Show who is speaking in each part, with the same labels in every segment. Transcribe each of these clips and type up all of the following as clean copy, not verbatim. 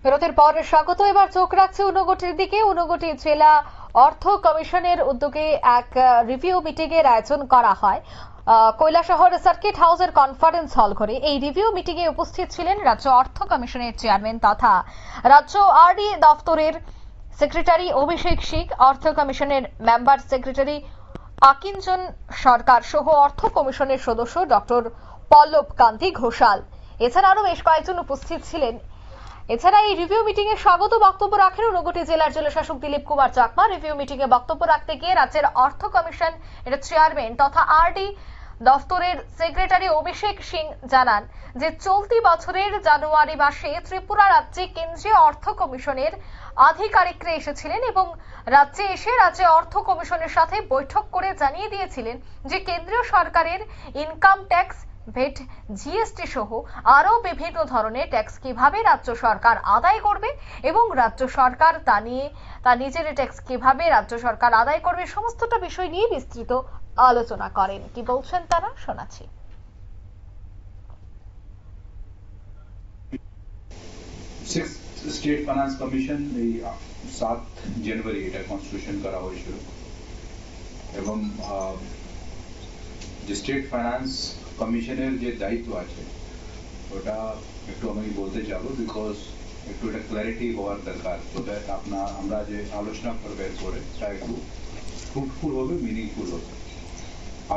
Speaker 1: বিরতির পর স্বাগত। এবার চোখ রাখছে ঊনকোটির দিকে। ঊনকোটি জেলা অর্থ কমিশনের উদ্যোগে এক রিভিউ মিটিং এর আয়োজন করা হয় কৈলাসহর সার্কিট হাউসের কনফারেন্স হল ঘরে। এই রিভিউ মিটিং এ উপস্থিত ছিলেন রাজ্য অর্থ কমিশনের চেয়ারম্যান তথা রাজ্য আরডি দপ্তরের সেক্রেটারি অভিষেক সিং, অর্থ কমিশনের মেম্বার সেক্রেটারি আকিঞ্জন সরকার সহ অর্থ কমিশনের সদস্য ডক্টর পল্লব কান্তি ঘোষাল। এছাড়া আরো বেশ কয়েকজন উপস্থিত ছিলেন। এছাড়া এই রিভিউ মিটিং এ স্বাগত বক্তব্য রাখেন ঊনকোটি জেলার জেলাশাসক দিলীপ কুমার চাকমা। রিভিউ মিটিং এ বক্তব্য রাখতে গিয়ে রাজ্যের অর্থ কমিশন এর চেয়ারম্যান তথা আরডি দফতরের সেক্রেটারি অভিষেক সিং জানান যে চলতি বছরের জানুয়ারি মাসে ত্রিপুরা রাজ্যে কেন্দ্রীয় অর্থ কমিশনের আধিকারিকরা এসেছিলেন এবং রাজ্যে এসে রাজ্য অর্থ কমিশনের সাথে বৈঠক করে জানিয়ে দিয়েছিলেন যে কেন্দ্রীয় সরকারের ইনকাম ট্যাক্স, ভ্যাট, জিএসটি সহ আরো বিভিন্ন ধরনের ট্যাক্স কিভাবে রাজ্য সরকার আদায় করবে এবং রাজ্য সরকার তার নিজের ট্যাক্স কিভাবে রাজ্য সরকার আদায় করবে, সমস্তটা বিষয় নিয়ে বিস্তৃত আলোচনা করেন। কি বলছেন তারা, শোনাচ্ছি।
Speaker 2: স্টেট ফাইন্যান্স কমিশন এই 7 জানুয়ারি এটা কনস্টিটিউশন করা হয়েছিল এবং যে স্টেট ফাইন্যান্স কমিশনের যে দায়িত্ব আছে ওটা একটু আমি বলতে যাবো, বিকজ একটু এটা ক্ল্যারিটি হওয়ার দরকার। তো আমরা যে আলোচনা করবো এরপরে তা একটু ফ্রুটফুল হবে, মিনিংফুল হবে।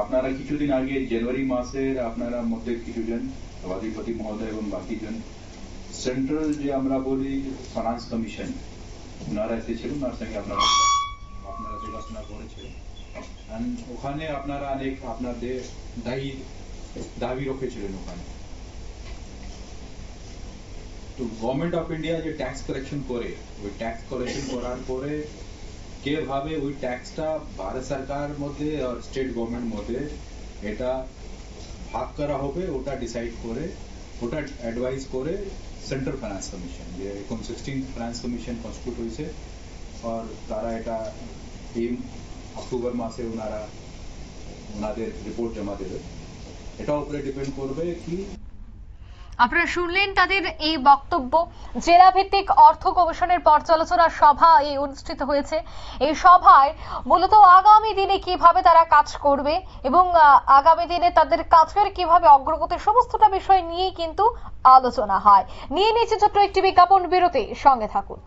Speaker 2: আপনারা কিছুদিন আগে জানুয়ারি মাসের আপনারা মধ্যে কিছুজন সভাধিপতি মহোদয় এবং বাকিজন সেন্ট্রাল যে আমরা বলি ফাইন্যান্স কমিশন ওনারা এসেছিলেন, ওনার সঙ্গে আপনারা দেখাশোনা করেছিলেন। ওখানে আপনারা অনেক আপনাদের দাবি রেখেছিলেন ওখানে। তো গভর্নমেন্ট অফ ইন্ডিয়া যে ট্যাক্স কালেকশন করে, ওই ট্যাক্স কালেকশন করার পরে কিভাবে ওই ট্যাক্সটা ভারত সরকার মধ্যে আর স্টেট গভর্নমেন্ট মধ্যে এটা ভাগ করা হবে ওটা ডিসাইড করে, ওটা অ্যাডভাইস করে সেন্ট্রাল ফাইন্যান্স কমিশন, যে এখন 16 ফাইন্যান্স কমিশন কনস্টিটিউট হয়েছে আর তারা এটা এই অক্টোবর মাসে ওনাদের রিপোর্ট জমা দেবে। এটা উপরে ডিপেন্ড করবে কি।
Speaker 1: আপনারা শুনলেন তাদের এই বক্তব্য। জেলা ভিত্তিক অর্থ কমিশনের পর্যালোচনা সভা অনুষ্ঠিত হয়েছে। এই সভায় মূলত আগামী দিনে কিভাবে তারা কাজ করবে এবং আগামী দিনে তাদের কাজের কিভাবে অগ্রগতি, সমস্তটা বিষয় নিয়েই কিন্তু আলোচনা হয়। নিয়ে নিচ্ছে ছোট্ট একটি বিজ্ঞাপন বিরতি, সঙ্গে থাকুন।